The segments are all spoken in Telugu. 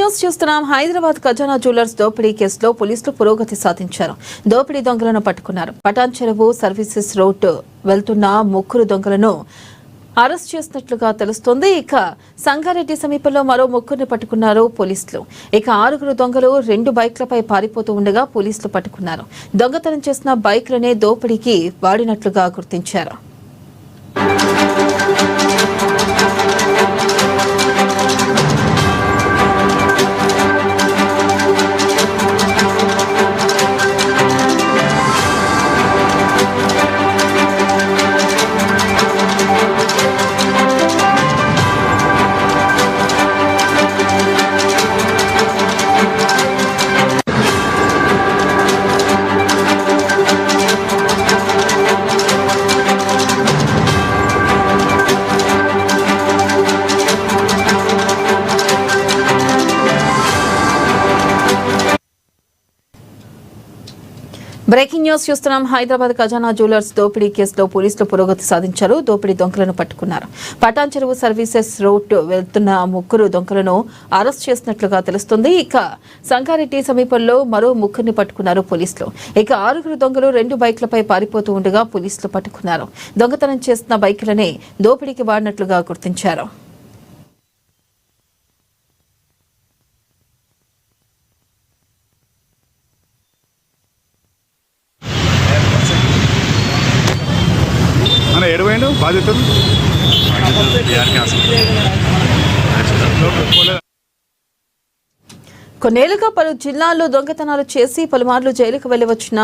న్యూస్ చూస్తున్నాం. హైదరాబాద్ ఖజానా జ్యువెలర్స్ దోపిడీ కేసులో పోలీసులు పురోగతి సాధించారు. దోపిడీ దొంగలను పట్టుకున్నారు. పటాన్ చెరువు సర్వీసెస్ రోడ్ వెళ్తున్న ముగ్గురు దొంగలను అరెస్ట్ చేసినట్లుగా తెలుస్తోంది. ఇక సంగారెడ్డి సమీపంలో మరో ముగ్గురిని పట్టుకున్నారు పోలీసులు. ఇక 6 దొంగలు 2 బైక్లపై పారిపోతూ ఉండగా పోలీసులు పట్టుకున్నారు. దొంగతనం చేసిన బైక్లనే దోపిడీకి వాడినట్లుగా గుర్తించారు. బ్రేకింగ్ న్యూస్ చూస్తున్నాం. హైదరాబాద్ ఖజానా జ్యువెలర్స్ దోపిడీ కేసులో పోలీసులు పురోగతి సాధించారు. దోపిడీ దొంగలను పట్టుకున్నారు. పటాన్ చెరువు సర్వీసెస్ రోడ్ వెళ్తున్న 3 దొంగలను అరెస్ట్ చేసినట్లుగా తెలుస్తుంది. ఇక సంగారెడ్డి సమీపంలో మరో 3 పట్టుకున్నారు పోలీసులు. ఇక 6 దొంగలు 2 బైక్లపై పారిపోతూ ఉండగా పోలీసులు పట్టుకున్నారు. దొంగతనం చేసిన బైక్లనే దోపిడీకి వాడినట్లుగా గుర్తించారు. ఎడవేండు బాధ్యతలు కొన్నేళ్లుగా పలు జిల్లాల్లో దొంగతనాలు చేసి పలుమార్లు జైలుకు వెళ్లి వచ్చిన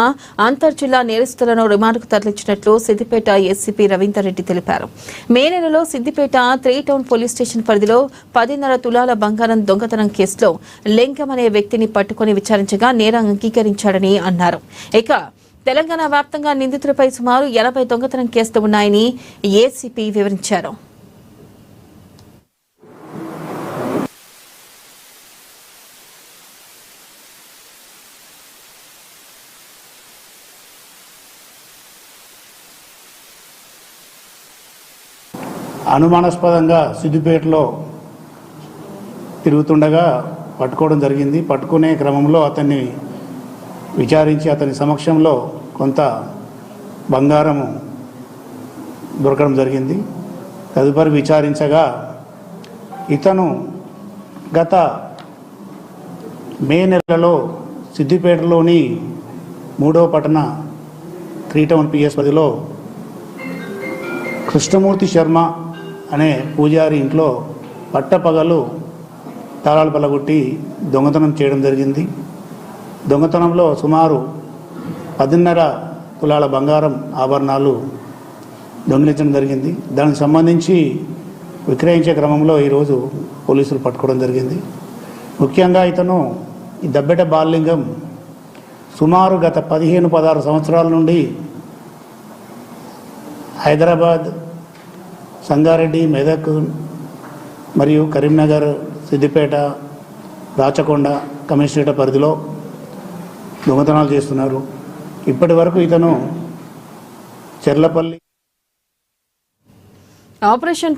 అంతర్ జిల్లా నేరస్తులను రిమాండ్కు తరలించినట్లు సిద్దిపేట ఎస్సీపీ రవీందర్ రెడ్డి తెలిపారు. మే నెలలో సిద్దిపేట 3 టౌన్ పోలీస్ స్టేషన్ పరిధిలో 10.5 తులాల బంగారం దొంగతనం కేసులో లింగం అనే వ్యక్తిని పట్టుకుని విచారించగా నేరం అంగీకరించాడని అన్నారు. ఇక తెలంగాణ వ్యాప్తంగా నిందితులపై సుమారు 80 దొంగతనం కేసులు ఉన్నాయని ఏసీపీ వివరించారు. అనుమానాస్పదంగా సిద్దిపేటలో తిరుగుతుండగా పట్టుకోవడం జరిగింది. పట్టుకునే క్రమంలో అతన్ని విచారించి అతని సమక్షంలో కొంత బంగారము దొరకడం జరిగింది. తదుపరి విచారించగా ఇతను గత మే నెలలో సిద్దిపేటలోని 3వ పట్టణ 3 టౌన్ పిఎస్ పరిధిలో కృష్ణమూర్తి శర్మ అనే పూజారి ఇంట్లో పట్టపగలు తాళాలు పలగొట్టి దొంగతనం చేయడం జరిగింది. దొంగతనంలో సుమారు 10.5 తులాల బంగారం ఆభరణాలు దొంగిలించడం జరిగింది. దానికి సంబంధించి విక్రయించే క్రమంలో ఈరోజు పోలీసులు పట్టుకోవడం జరిగింది. ముఖ్యంగా ఇతను ఈ దబ్బెట బాలలింగం సుమారు గత 15-16 సంవత్సరాల నుండి హైదరాబాద్, సంగారెడ్డి, మెదక్ మరియు కరీంనగర్, సిద్దిపేట, రాచకొండ కమిషనరేట్ పరిధిలో దొంగతనాలు చేస్తున్నారు. ఇప్పటి వరకు ఇతను చెర్లపల్లి ఆపరేషన్